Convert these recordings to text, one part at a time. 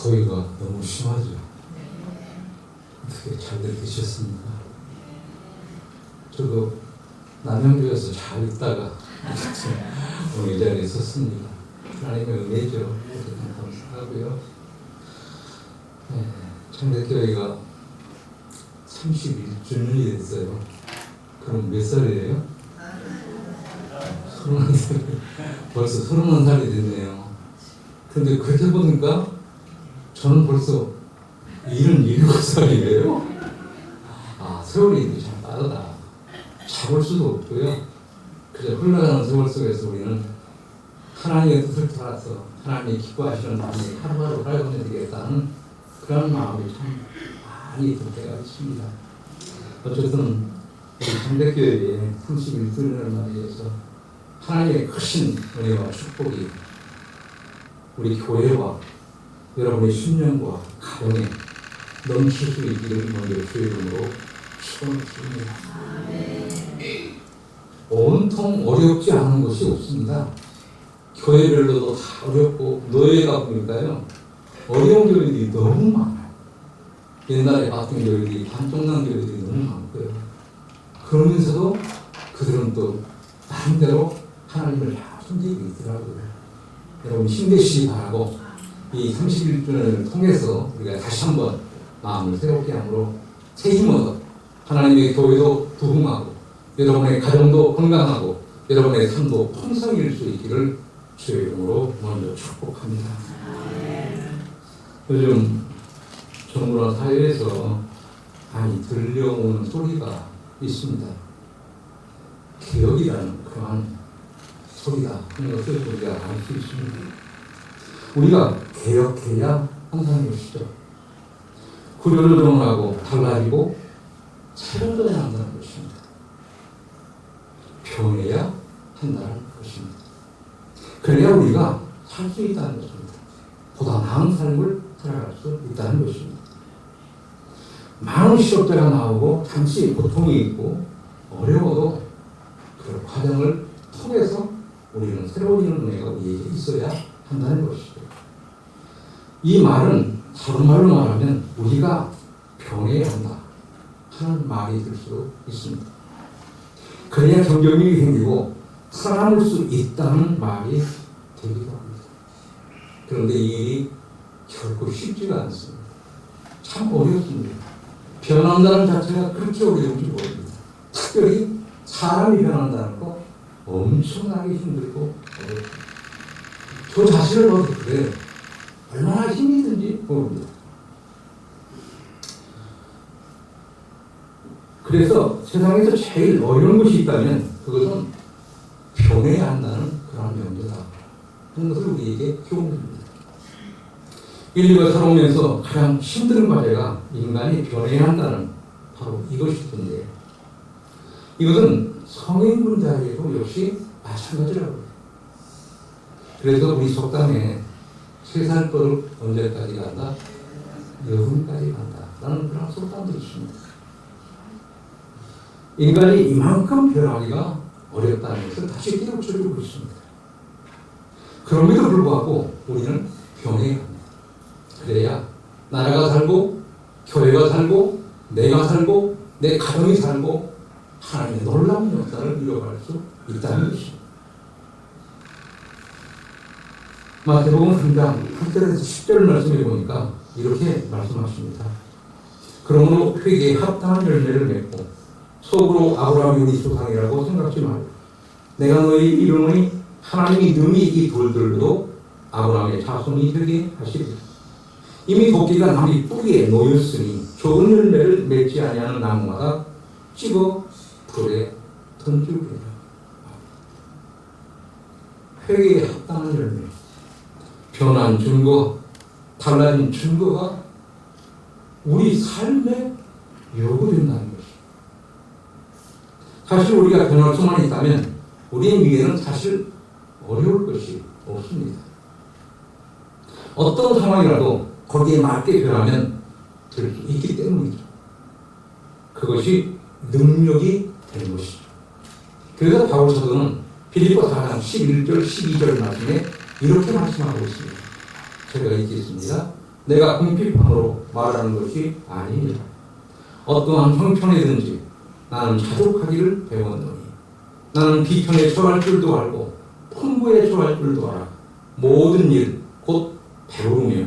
더위가 너무 심하죠. 어떻게 잘들 계셨습니까? 저도 남양주에서 잘 있다가 오늘 이 자리에 있었습니다. 하나님의 은혜죠. 어쨌든 감사하고요. 네, 창대교회가 31주년이 됐어요. 그럼 몇 살이에요? 31살. 벌써 31살이 됐네요. 근데 그렇게 보니까 저는 벌써 77살이에요. 아, 세월이 참 빠르다. 잡을 수도 없고요. 그저 흘러가는 세월 속에서 우리는 하나님의 뜻을 따라서 하나님이 기뻐하시는 삶을 하루하루 살아가야 되겠다는 그런 마음이 참 많이 들 때가 있습니다. 어쨌든 우리 창대교회의 31주년을 맞이해서 하나님의 크신 은혜와 축복이 우리 교회와 여러분의 신령과 가정에 넘칠 수 있기를 먼저 주의 이름으로 축원드립니다. 온통 어렵지 않은 것이 없습니다. 교회별로도 다 어렵고 노예가 보니까요 어려운 교회들이 너무 많아요. 옛날에 봤던 교회들이 반쪽난 교회들이 너무 많고요. 그러면서도 그들은 또 나름대로 하나님을 잘 섬기고 있더라고요. 여러분 힘내시기 바라고 이 31주년을 통해서 우리가 다시 한번 마음을 새롭게 함으로 새 힘으로 하나님의 교회도 부흥하고 여러분의 가정도 건강하고 여러분의 삶도 풍성일 수 있기를 주의 이름으로 먼저 축복합니다. 요즘 정부나 사회에서 많이 들려오는 소리가 있습니다. 개혁이라는 그러한 소리가 하는 것을 우리가 알 수 있습니다. 우리가 개혁해야 한다는 것이죠. 구조를 정하고 달라지고 새로운 걸 한다는 것입니다. 변해야 한다는 것입니다. 그래야 우리가 살 수 있다는 것입니다. 보다 나은 삶을 살아갈 수 있다는 것입니다. 많은 실업자가 나오고 잠시 고통이 있고 어려워도 그 과정을 통해서 우리는 새로운 은혜가 우리에게 있어야 한다는 것이죠. 이 말은 다른 말로 말하면 우리가 변해야 한다 하는 말이 될 수 있습니다. 그래야 경쟁력이 생기고 살아남을 수 있다는 말이 되기도 합니다. 그런데 이 일이 결코 쉽지가 않습니다. 참 어렵습니다. 변한다는 자체가 그렇게 어려운지 모릅니다. 특별히 사람이 변한다는 거 엄청나게 힘들고 어렵습니다. 저 자신을 봐도 그래요. 얼마나 힘이 든지 모릅니다. 그래서 세상에서 제일 어려운 것이 있다면 그것은 변해야 한다는 그런 명제다 하는 것을 우리에게 교훈합니다. 인류가 살아오면서 가장 힘든 과제가 인간이 변해야 한다는 바로 이것이던데 이것은 성인군자에도 역시 마찬가지라고 해요. 그래서 우리 속담에 세살 버릇 언제까지 간다? 여분까지 간다 라는 그런 속담도 있습니다. 인간이 이만큼 변하기가 어렵다는 것을 다시 깨우쳐주고 있습니다. 그럼에도 불구하고 우리는 변해야 합니다. 그래야 나라가 살고 교회가 살고 내가 살고 내 가정이 살고 하나님의 놀라운 역사를 이뤄갈 수 있다는 것입니다. 마태복음 3장 8절에서 10절 말씀을 보니까 이렇게 말씀하십니다. 그러므로 회개에 합당한 열매를 맺고 속으로 아브라함이 우리 조상이라고 생각지 말고 내가 너희 이름으니 하나님이 능히 이 돌들도 아브라함의 자손이 되게 하시리라. 이미 도끼가 남이 뿌리에 놓였으니 좋은 열매를 맺지 아니하는 나무마다 집어 불에 던지리라. 회개에 합당한 열매, 변한 증거, 달라진 증거가 우리 삶에 요구된다는 것입니다. 사실 우리가 변할 수만 있다면 우리의 미래는 사실 어려울 것이 없습니다. 어떤 상황이라도 거기에 맞게 변하면 될 수 있기 때문이죠. 그것이 능력이 되는 것이죠. 그래서 바울 사도는 빌립보 4장 11절 12절 말씀에 이렇게 말씀하고 있습니다. 제가 읽겠습니다. 내가 궁핍함으로 말하는 것이 아니니라. 어떠한 형편이든지 나는 자족하기를 배웠노니 나는 비천에 처할 줄도 알고 풍부에 처할 줄도 알아. 모든 일 곧 배우며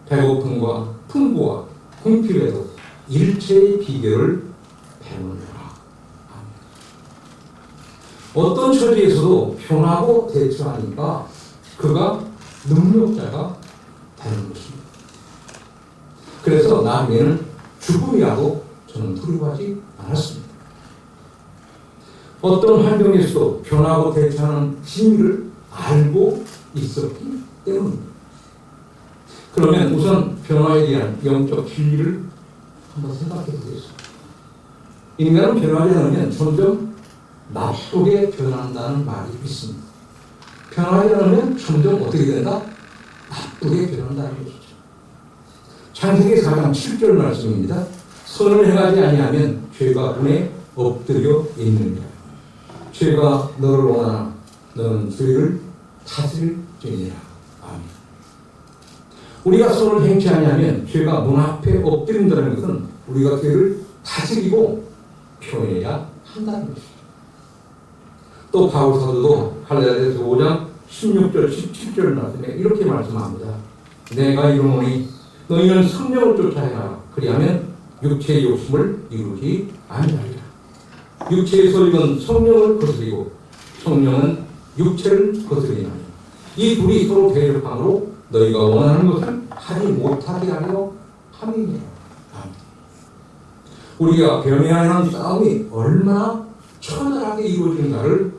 배고픔과 풍부와 궁핍에도 일체의 비결을 배우느라. 어떤 처지에서도 변하고 대처하니까 그가 능력자가 되는 것입니다. 그래서 나중에는 죽음이라도 저는 두려워하지 않았습니다. 어떤 환경에서도 변하고 대처하는 진리를 알고 있었기 때문입니다. 그러면 우선 변화에 대한 영적 진리를 한번 생각해 보겠습니다. 인간은 변하지 않으면 점점 나쁘게 변한다는 말이 있습니다. 변하지 않으면 점점 어떻게 된다? 나쁘게 변한다는 것이죠. 창세기 4장 7절 말씀입니다. 선을 행하지 아니하면 죄가 운에 엎드려 있느니라. 죄가 너를 원하나 너는 죄를 다스릴지니라. 아멘. 우리가 선을 행치 아니하면 죄가 문 앞에 엎드린다는 것은 우리가 죄를 다스리고 표현해야 한다는 것이죠. 또 바울 사도도 갈라디아서 5장 16절 17절 말씀에 이렇게 말씀합니다. 내가 이르노니 너희는 성령을 쫓아 행하라. 그리하면 육체의 욕심을 이루지 아니하리라. 육체의 소욕은 성령을 거스리고 성령은 육체를 거스리나니 이 둘이 서로 대립함으로 너희가 원하는 것을 하지 못하게 하려 함이니라. 우리가 변해야 싸움이 얼마나 처절하게 이루어지는가를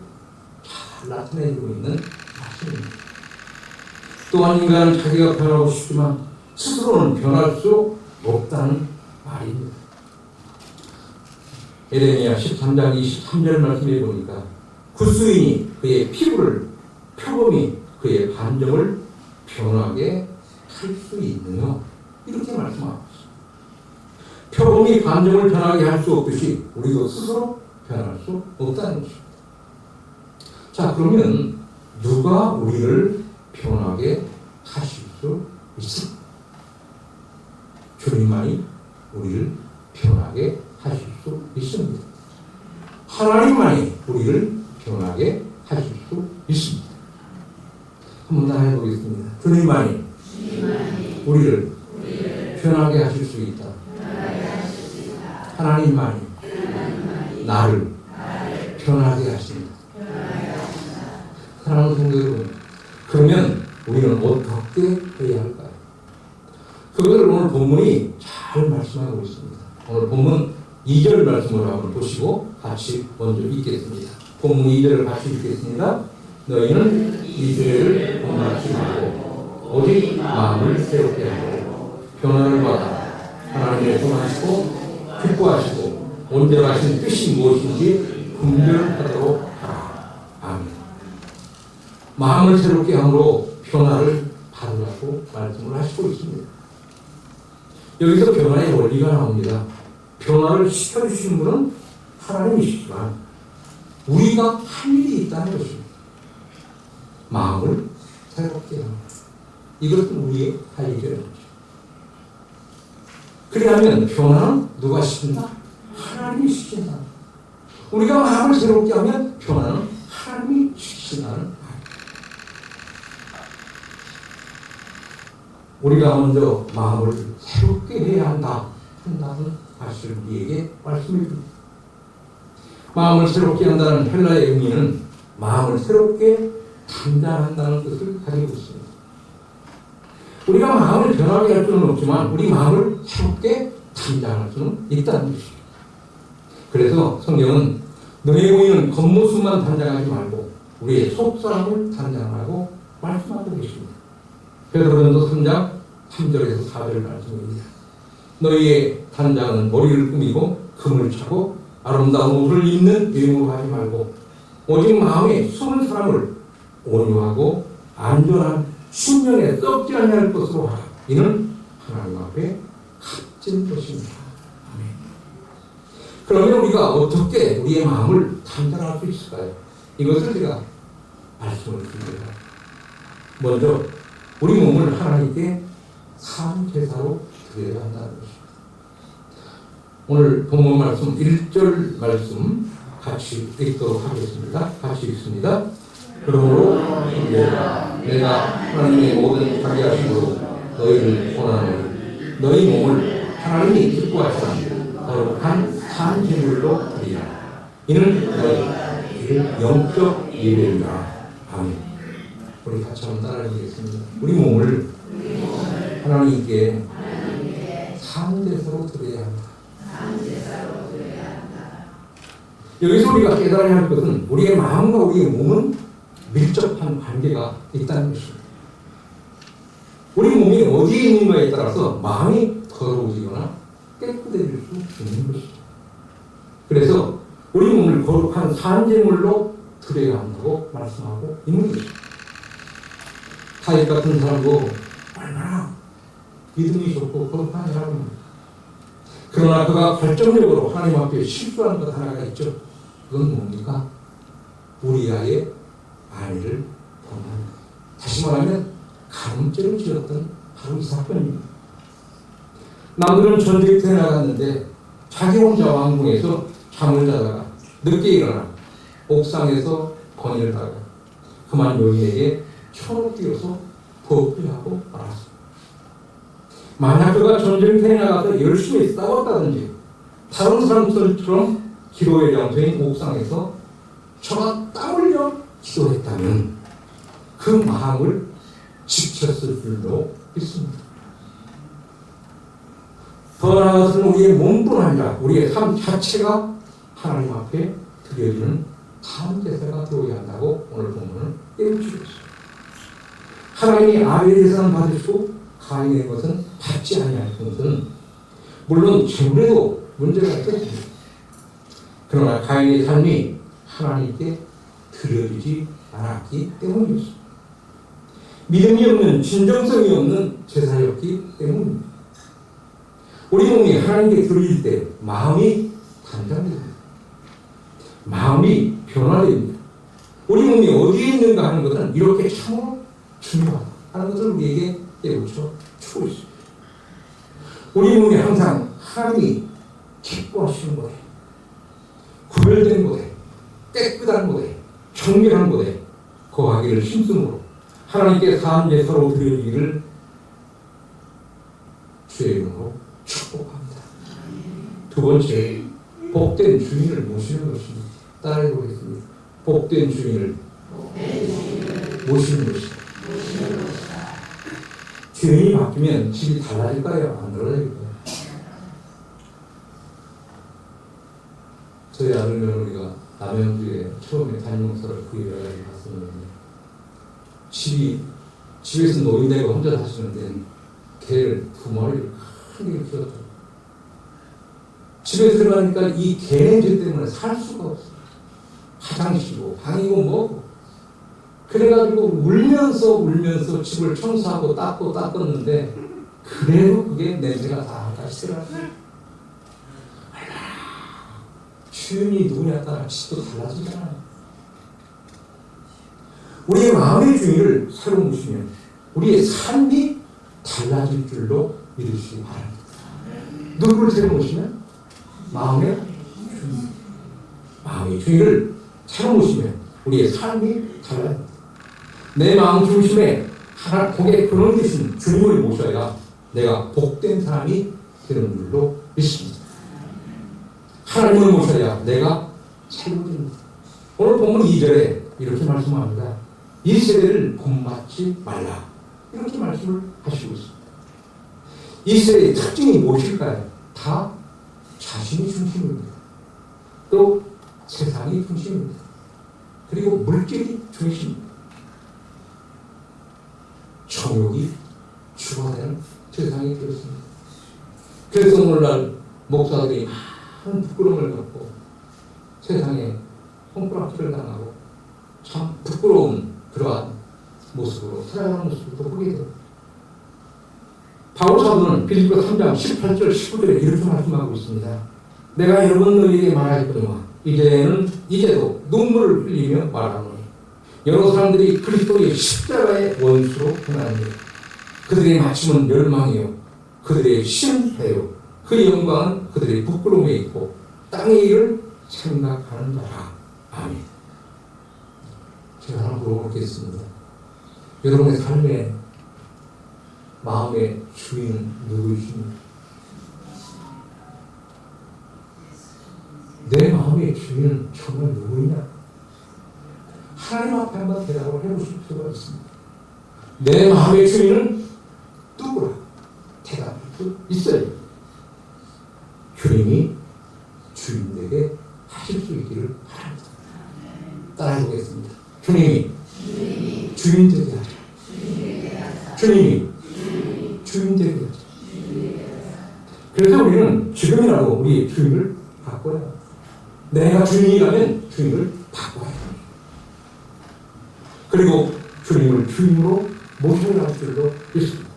잘 나타내고 있는 말씀입니다. 또한 인간은 자기가 변하고 싶지만 스스로는 변할 수 없다는 말입니다. 에레미야 13장 23절 말씀에 보니까 구스인이 그의 피부를 표범이 그의 반점을 변하게 할 수 있느냐 이렇게 말씀하고 있습니다. 표범이 반점을 변하게 할 수 없듯이 우리도 스스로 변할 수 없다는 것입니다. 자, 그러면 누가 우리를 변하게 하실 수 있습니까? 주님만이 우리를 변하게 하실 수 있습니다. 하나님만이 우리를 변하게 하실 수 있습니다. 한번 다 해보겠습니다. 주님만이 우리를 변하게 하실 수 있다. 하나님만이 나를 변하게 하십니다. 사랑하는 성도 여러분, 그러면 우리는 어떻게 해야 할까요? 그것을 오늘 본문이 잘 말씀하고 있습니다. 오늘 본문 2절 말씀을 한번 보시고 같이 먼저 읽겠습니다. 본문 2절을 같이 읽겠습니다. 너희는 이 죄를 범하지 말고 오직 마음을 새롭게 하고 변화를 받아 하나님의 통하시고 기뻐하시고 온전하신 뜻이 무엇인지 분별하도록 하라. 아멘. 마음을 새롭게 함으로 변화를 받으라고 말씀을 하시고 있습니다. 여기서 변화의 원리가 나옵니다. 변화를 시켜주시는 분은 하나님이시지만 우리가 할 일이 있다는 것입니다. 마음을 새롭게 합니다. 이것은 우리의 할 일이라는 거죠. 그리하면 변화는 누가 시킨다? 하나님이 시킨다. 우리가 마음을 새롭게 하면 변화는 하나님이 시킨다는 말입니다. 우리가 먼저 마음을 새롭게 해야 한다는 사실을 우리에게 말씀해 줍니다. 마음을 새롭게 한다는 헬라의 의미는 마음을 새롭게 단장한다는 뜻을 가지고 있습니다. 우리가 마음을 변하게 할 수는 없지만 우리 마음을 새롭게 단장할 수는 있다는 것입니다. 그래서 성경은 너의 보이는 겉모습만 단장하지 말고 우리의 속사람을 단장하라고 말씀하고 계십니다. 베드로전서 3장 3절에서 4절 말씀입니다. 너희의 단장은 머리를 꾸미고 금을 차고 아름다운 옷을 입는 외모로 하지 말고 오직 마음에 숨은 사람을 온유하고 안전한 신령에 썩지 아니할 것으로 하라. 이는 하나님 앞에 값진 것입니다. 아멘. 그러면 우리가 어떻게 우리의 마음을 단단할 수 있을까요? 이것을 제가 말씀을 드립니다. 먼저 우리 몸을 하나님께 산 참 제사로 드려야 한다는 것입니다. 오늘 본문 말씀 1절 말씀 같이 읽도록 하겠습니다. 같이 읽습니다. 그러므로 내가 하나님의 모든 자기 하심으로 너희를 권하노니 너희 몸을 하나님이 기뻐하시는 거룩한 산 제물로 드리라. 이는 너희를 영적 예배이라. 아멘. 우리 같이 한번 따라해보겠습니다. 우리 몸을 하나님께 산제사로 드려야 합니다. 여기서 우리가 깨달아야 할 것은 우리의 마음과 우리의 몸은 밀접한 관계가 있다는 것입니다. 우리 몸이 어디에 있는가에 따라서 마음이 더러워지거나 깨끗해질 수 있는 것이죠. 그래서 우리 몸을 거룩한 산제물로 드려야 한다고 말씀하고 있는 것입니다. 다윗 같은 사람도 얼마나 믿음이 좋고 거룩한 사람입니다. 그러나 그가 결정적으로 하나님 앞에 실수한 것 하나가 있죠. 그건 뭡니까? 우리아의 아내를 범합니다. 다시 말하면 가늠죄를 지었던 바로 이 사건입니다. 남들은 전쟁터에 나갔는데 자기 혼자 왕궁에서 잠을 자다가 늦게 일어나 옥상에서 거니를 다가 그만 여인에게 초로 뛰어서 버프하고 말았습니다. 만약 그가 전쟁터에 나가서 열심히 싸웠다든지 다른 사람들처럼 기도의 장소인 옥상에서 저가 땀 흘려 기도했다면 그 마음을 지켰을 줄로 믿습니다. 더 나아가서는 우리의 몸뿐 아니라 우리의 삶 자체가 하나님 앞에 드려지는 탄제사가 되어야 한다고 오늘 본문을 깨우치고 있습니다. 하나님이 아벨의 제사는 받으시고 가인의 것은 받지 아니할 것은 물론 제물에도 문제가 있었습니다. 그러나 가인의 삶이 하나님께 드려지지 않았기 때문이었습니다. 믿음이 없는 진정성이 없는 제사였기 때문입니다. 우리 몸이 하나님께 드려질 때 마음이 단장됩니다. 마음이 변화됩니다. 우리 몸이 어디에 있는가 하는 것은 이렇게 참으로 중요하다 하는 것을 우리에게 깨우쳐 주고 있습니다. 우리 몸이 항상 하나님이 기뻐하시는 곳에, 구별된 곳에, 깨끗한 곳에, 정결한 곳에 거하기를 힘쓰므로 하나님께 산제사로 드려지기를 주의 이름으로 축복합니다. 두 번째, 복된 주인을 모시는 것입니다. 따라해 보겠습니다. 복된 주인을 모시는 것입니다. 주인이 바뀌면 집이 달라질까요? 안 달라질까요? 저희 아들 며느리가 남양주에 처음에 담임목사를 구입해가지고 갔었는데 집에서 노인네가 혼자 사시는데 개를 두 마리를 크게 키웠죠. 집에 들어가니까 이 개 냄새 때문에 살 수가 없어요. 화장실이고 방이고 뭐고. 그래가지고 울면서 집을 청소하고 닦았는데 그래도 그게 냄새가 다 나시더라고요. 주인이 누구냐에 따라 집도 달라지잖아요. 우리의 마음의 주인을 새로 모시면 우리의 삶이 달라질 줄로 믿으시기 바랍니다. 누구를 새로 모시면? 마음의 주인. 마음의 주인을 새로 모시면 우리의 삶이 달라집니다. 내 마음 중심에 하나 복의 근원 되신 주님을 모셔야 내가 복된 사람이 되는 줄로 믿습니다. 하나님을 모셔야 내가 새로워집니다. 오늘 본문 2절에 이렇게 말씀합니다. 이 세대를 본받지 말라. 이렇게 말씀을 하시고 있습니다. 이 세대의 특징이 무엇일까요? 다 자신이 중심입니다. 또 세상이 중심입니다. 그리고 물질이 중심입니다. 정욕이 주가 되는 세상이 되었습니다. 그래서 오늘날 목사들이 많은 부끄러움을 갖고 세상에 손가락질을 당하고 참 부끄러운 그러한 모습으로 살아가는 모습도 보게 됩니다. 바울 사도는 빌립보 3장 18절 19절에 이렇게 말씀하고 있습니다. 내가 여러 번 너희에게 말하였거니와 이제도 눈물을 흘리며 말하노니 여러 사람들이 그리스도의 십자가의 원수로 행하는데 그들의 마침은 멸망이요 그들의 신패요. 그 영광은 그들의 부끄러움에 있고 땅의 일을 생각하는 자라. 아멘. 제가 하나 물어보겠습니다. 여러분의 삶의 마음의 주인은 누구이십니까? 내 마음의 주인은 정말 누구이냐? 하나님 앞에 한번 대답을 해보실 필요가 있습니다. 내 마음의 주인은 누구라? 대답할 수 있어요. 주님이 주인에게 하실 수 있기를 바랍니다. 따라해보겠습니다. 주님이 주인 되게 하자. 주님이 주인 되게 하자. 그래서 우리는 지금이라도 우리 주인을 바꿔야 합니다. 내가 주인이라면 주인을 바꿔야 합니다. 그리고 주님을 주인으로 모셔야 할 줄도 있습니다.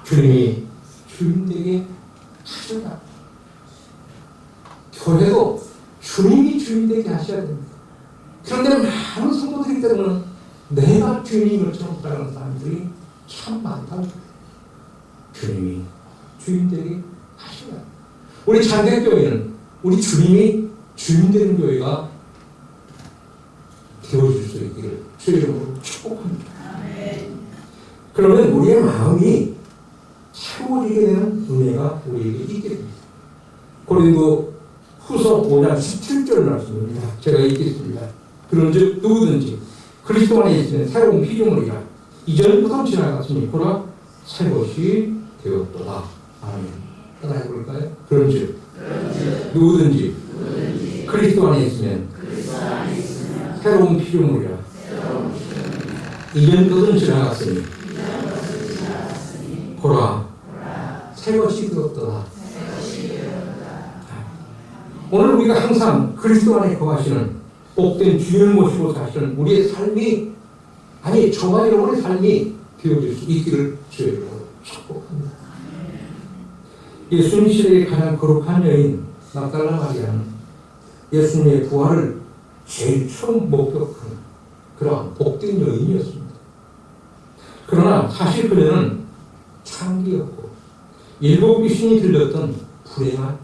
주님이 주인 되게 하셔야 교회도 주님이 주인 되게 하셔야 됩니다. 그런데 많은 성도들이 때로는 내가 주인인 것처럼 살아가는 사람들이 참 많다고. 주님이 주인 되게 하셔야 됩니다. 우리 장대교회는 우리 주님이 주인 되는 교회가 되어줄 수 있기를 주의 이름으로 축복합니다. 그러면 우리의 마음이 채워지게 되는 은혜가 우리에게 있게 됩니다. 고린도 후서 5장 17절 말씀입니다. 제가 읽겠습니다. 그런즉 누구든지 그리스도 안에 있으면 새로운 피조물이라 이전 것은 지나갔으니 보라 새 것이 되었도다. 아멘. 따라해 볼까요? 그런즉 누구든지 그리스도 안에 있으면 새로운 피조물이라 이전 것은 지나갔으니 보라 새 것이 되었도다. 오늘 우리가 항상 그리스도 안에 거하시는 복된 주님을 모시고 사시는 우리의 삶이 아니 저와 여러분의 삶이 되어질 수 있기를 주의 축복합니다. 예수님 시대의 가장 거룩한 여인 막달라 마리아는 예수님의 부활을 제일 처음 목격하는 그러한 복된 여인이었습니다. 그러나 사실 그녀는 창기였고 일곱 귀신이 들렸던 불행한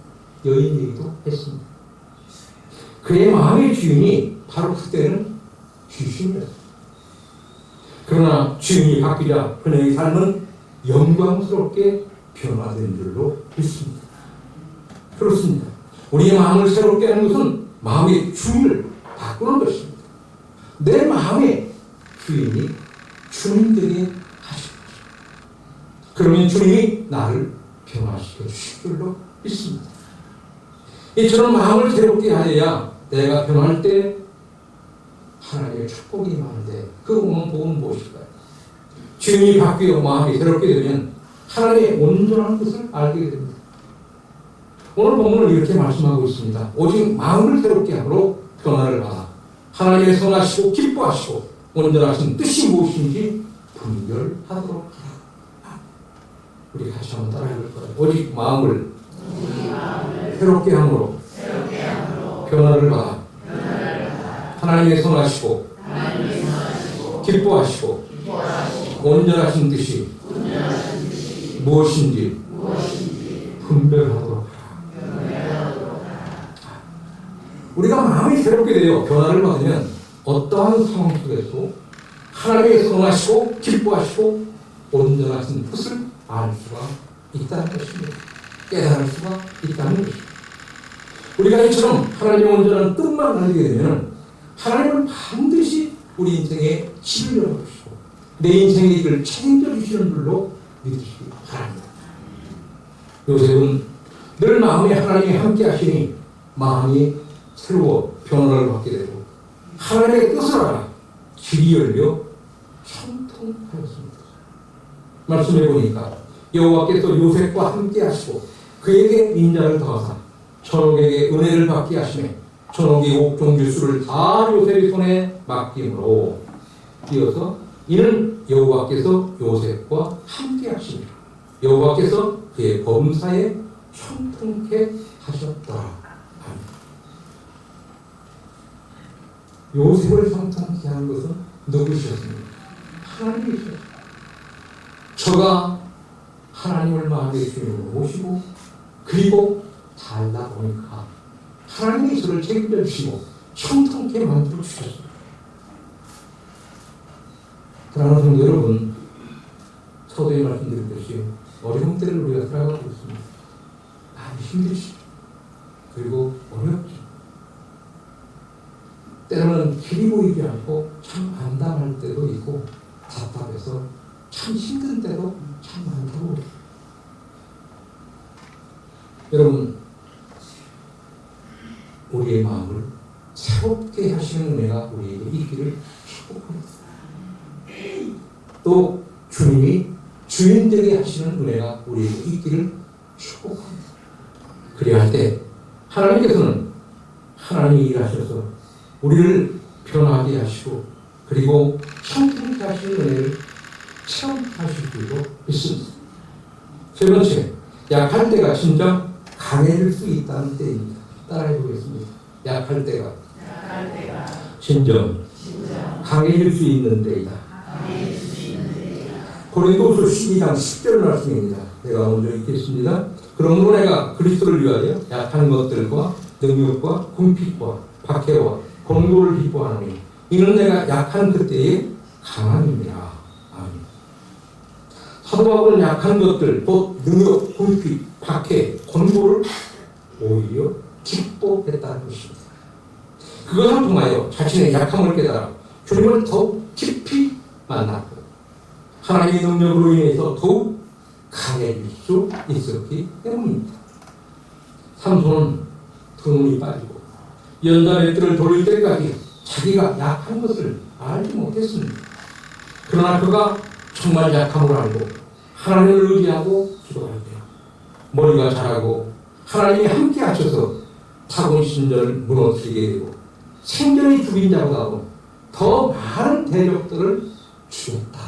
여인이기도 했습니다. 그의 마음의 주인이 바로 그때는 귀신이었습니다. 그러나 주인이 바뀌자 그녀의 삶은 영광스럽게 변화된 줄로 믿습니다. 그렇습니다. 우리의 마음을 새롭게 하는 것은 마음의 주인을 바꾸는 것입니다. 내 마음의 주인이 주님 되게 하실 것입니다. 그러면 주님이 나를 변화시켜 주실 줄로 믿습니다. 이처럼 마음을 새롭게 하여야 내가 변할 때 하나님의 축복이 많은데 그 복은 무엇일까요? 주인이 바뀌어 마음이 새롭게 되면 하나님의 온전한 것을 알게 됩니다. 오늘 본문은 이렇게 말씀하고 있습니다. 오직 마음을 새롭게 함으로 변화를 받아 하나님의 선하시고 기뻐하시고 온전하신 뜻이 무엇인지 분별하도록 하라. 우리 같이 한번 따라해 볼 거예요. 오직 마음을 새롭게 함으로 변화를 받아 하나님의 선하시고 기뻐하시고 온전하신 뜻이 무엇인지 분별하도록 하라. 우리가 마음이 새롭게 되어 변화를 받으면 어떠한 상황 속에서도 하나님의 선하시고 기뻐하시고 온전하신 뜻을 알 수가 있다는 것입니다. 깨달을 수가 있다는 것입니다. 우리가 이처럼 하나님의 온전한 뜻만 알게 되면 하나님은 반드시 우리 인생에 길을 열어주시고 내 인생의 길을 책임져 주시는 줄로 믿으시기 바랍니다. 요셉은 늘 마음에 하나님이 함께 하시니 마음이 새로워 변화를 받게 되고 하나님의 뜻을 알아 길이 열려 형통하였습니다. 말씀해 보니까 여호와께서 요셉과 함께 하시고 그에게 인자를 더하사 전옥에게 은혜를 받게 하시며 전옥의 옥종 유수를 다 요셉의 손에 맡김으로 이어서 이는 여호와께서 요셉과 함께 하시며 여호와께서 그의 범사에 형통케 하셨다. 요셉을 형통케 한 것은 누구셨습니까? 하나님이셨습니다. 저가 하나님을 마음의 주님으로 모시고 그리고 살다 보니까 하나님이 저를 책임져 주시고 형통케 만들어 주셨습니다. 사랑하는 성도 여러분, 서두에 말씀드렸듯이 어려운 때를 우리가 살아가고 있습니다. 많이 힘드시죠. 그리고 어렵죠. 때로는 길이 보이지 않고 참 안담할 때도 있고 답답해서 참 힘든 때도 참 많다고. 여러분, 우리의 마음을 새롭게 하시는 은혜가 우리에게 있기를 축복합니다. 또 주님이 주인 되게 하시는 은혜가 우리에게 있기를 축복합니다. 그래야 할 때 하나님께서는 하나님이 일하셔서 우리를 변하게 하시고 그리고 형통케 하시는 은혜를 체험하실 줄로 믿습니다. 세 번째, 약할 때가 진짜 강해질 수 있다는 때입니다. 따라해 보겠습니다. 약할 때가 진정 강해질 수 있는 때이다. 고린도후서 12장 10절 말씀입니다. 내가 먼저 읽겠습니다. 그러므로 내가 그리스도를 위하여 약한 것들과 능력과 궁핍과 박해와 공고를 기뻐하노니 이는 내가 약한 그때에 강함이니라. 아멘. 사도 바울은 약한 것들, 곧 능력, 궁핍, 박해, 권고를 오히려 기뻐했다는 것입니다. 그것을 통하여 자신의 약함을 깨달아 주님을 더욱 깊이 만났고 하나님의 능력으로 인해서 더욱 강해질 수 있었기 때문입니다. 삼손은 두 눈이 빠지고 연단의 뜰을 돌릴 때까지 자기가 약한 것을 알지 못했습니다. 그러나 그가 정말 약함을 알고 하나님을 의지하고 기도할 때 머리가 자라고 하나님이 함께 하셔서 타곤신전을 무너뜨리게 되고 생전이 죽인 자보다도 더 많은 대적들을 죽였다.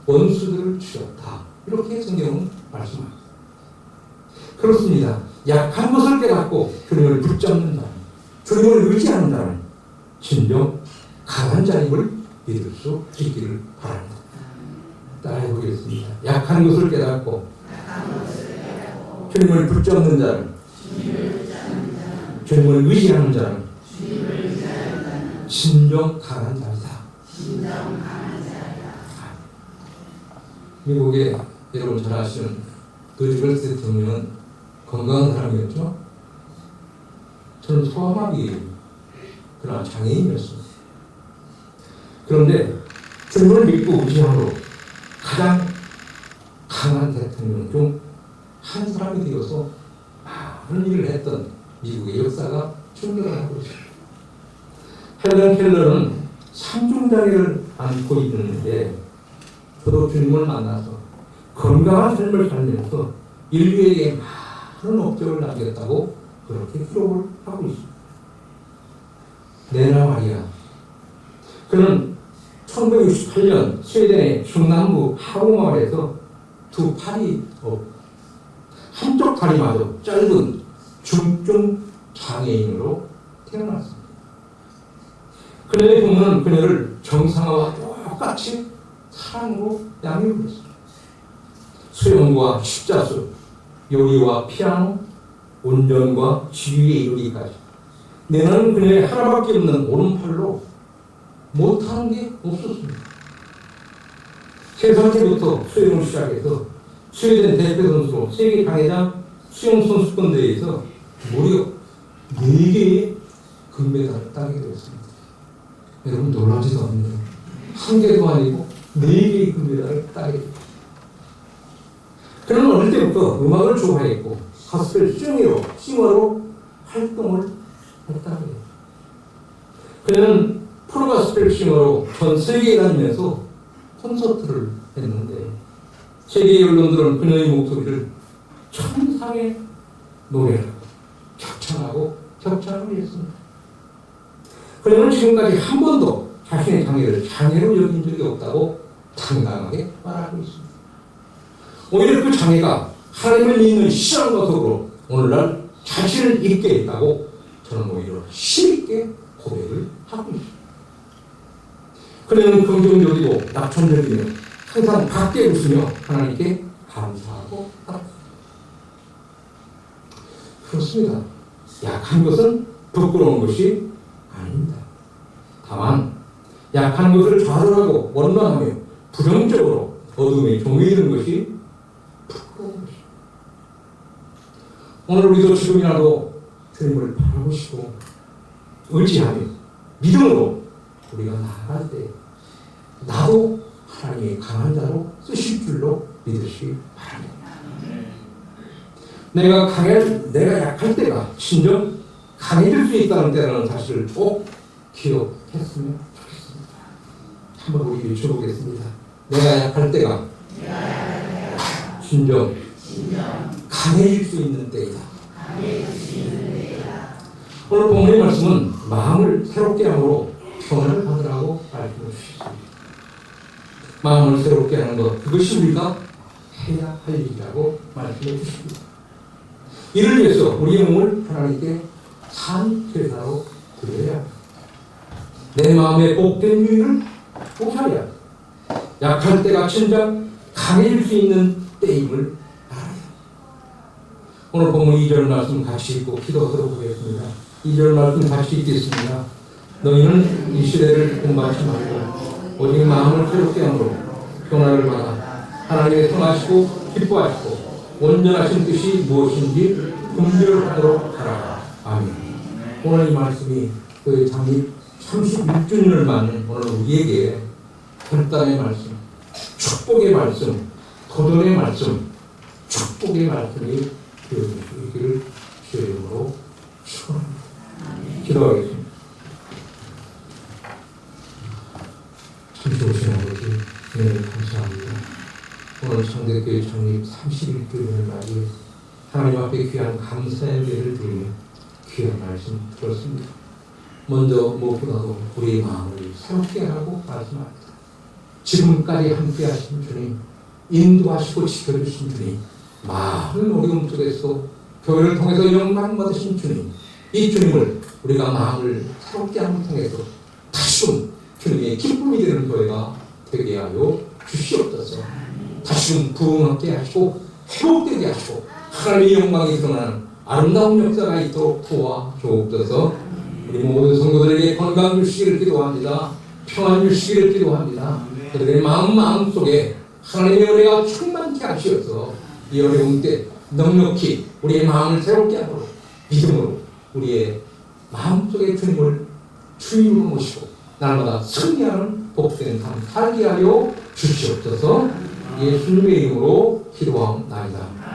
원수들을 죽였다. 이렇게 성경은 말씀합니다. 그렇습니다. 약한 것을 깨닫고 주님을 붙잡는 자는, 주님을 의지하는 자는 진정 강한 자임을 믿을 수 있기를 바랍니다. 따라해 보겠습니다. 약한 것을 깨닫고 주님을 붙잡는 자는, 주님을 의지하는 자는 진정 강한 자이다. 미국의 여러분 잘 아시는 루즈벨트 대통령은 건강한 사람이었죠. 저는 소아마비 그러나 장애인이었습니다. 그런데 주님을 믿고 의지함으로 가장 강한 대통령 중 한 사람이 되어서 많은 일을 했던 미국의 역사가 충돌을 하고 있습니다. 헬렌 켈러는 삼중장애를 안고 있는데 저도 주님을 만나서 건강한 삶을 살면서 인류에게 많은 업적을 남겼다고 그렇게 기록을 하고 있습니다. 네나 마리아, 그는 1968년 스웨덴의 중남부 하우마을에서 두 팔이 없고 한쪽 다리마저 짧은 중증 장애인으로 태어났습니다. 그녀의 부모는 그녀를 정상화와 똑같이 사랑으로 양육했습니다. 수영과 십자수, 요리와 피아노, 운전과 지휘에 이르기까지 내는 그녀의 하나밖에 없는 오른팔로 못하는 게 없었습니다. 3살 때부터 수영을 시작해서 스웨덴 대표 선수로 세계 강회장 수영 선수권 대회에서 무려 4개의 금메달을 따게 되었습니다. 여러분 놀라지도 않네요. 한 개도 아니고 4개의 금메달을 따게 됩니다. 그는 어릴 때부터 음악을 좋아했고 가스펠 싱어로 활동을 했다고 해요. 그는 프로가스펠 싱어로 전 세계에 다니면서 콘서트를 했는데 세계의 언론들은 그녀의 목소리를 천상의 노래라고 격찬하고 격찬을 했습니다. 그녀는 지금까지 한 번도 자신의 장애를 장애로 여긴 적이 없다고 당당하게 말하고 있습니다. 오히려 그 장애가 하나님을 믿는 시장과 더불어 오늘날 자신을 있게 했다고 저는 오히려 힘있게 고백을 하고 있습니다. 그녀는 긍정적이고 낙천적이며 항상 밝게 웃으며 하나님께 감사하고 따릅니다. 그렇습니다. 약한 것은 부끄러운 것이 아닙니다. 다만 약한 것을 좌절하고 원망하며 부정적으로 어둠에 종이 되는 것이 부끄러운 것입니다. 오늘 우리도 지금이라도 주님을 바라보시고 의지하며 믿음으로 우리가 나아갈 때 나도 하나님의 강한 자로 쓰실 줄로 믿으시기 바랍니다. 내가 약할 때가 진정 강해질 수 있다는 때라는 사실을 꼭 기억했으면 좋겠습니다. 한번 우리 외쳐보겠습니다. 내가 약할 때가 진정 강해질 수 있는 때이다. 오늘 본문의 말씀은 마음을 새롭게 함으로 평안을 받으라고 말씀해 주셨습니다. 마음을 새롭게 하는 것, 그것이 우리가 해야 할 일이라고 말씀해 주십니다. 이를 위해서 우리의 몸을 하나님께 산 제사로 드려야 합니다. 내 마음의 복된 유익을 보살해야 합니다. 약할 때가 진작 강해질 수 있는 때임을 알아야 합니다. 오늘 본문 2절 말씀 같이 읽고 기도하도록 하겠습니다. 2절 말씀 같이 읽겠습니다. 너희는 이 시대를 본받지 말고 오직 마음을 새롭게 함으로 변화를 받아 하나님의 선하시고 기뻐하시고 온전하신 뜻이 무엇인지 긍휼을 하도록 하라. 아멘. 오늘 이 말씀이 그 장립 31주년을 맞는 오늘 우리에게 결단의 말씀, 축복의 말씀, 도전의 말씀, 축복의 말씀이 되어주시기를 주의 이름으로 축원합니다. 기도하겠습니다. 참 좋으신 아버지, 네, 감사합니다. 오늘 창대교회 창립 31주년을 맞이해 하나님 앞에 귀한 감사의 예를 드리며 귀한 말씀 들었습니다. 먼저 무엇보다도 우리의 마음을 새롭게 하라고 말씀합니다. 지금까지 함께 하신 주님, 인도하시고 지켜주신 주님, 많은 어려움 속에서 교회를 통해서 영광 받으신 주님, 이 주님을 우리가 마음을 새롭게 함을 통해서 다시금 주님의 기쁨이 되는 교회가 되게 하여 주시옵소서. 다시금 부흥하게 하시고 회복되게 하시고 하나님의 영광이 드러나는 아름다운 역사가 있도록 도와주옵소서. 우리 모든 성도들에게 건강 주시기를 기도합니다. 평안 주시기를 기도합니다. 그들의 마음 속에 하나님의 은혜가 충만케 하시어서 이 어려운 때 넉넉히 우리의 마음을 새롭게 하도록 믿음으로 우리의 마음속에 주님을 주인으로 모시고 날마다 승리하는 복된 삶 살게 하여 주시옵소서. 예수님의 이름으로 기도하옵나이다.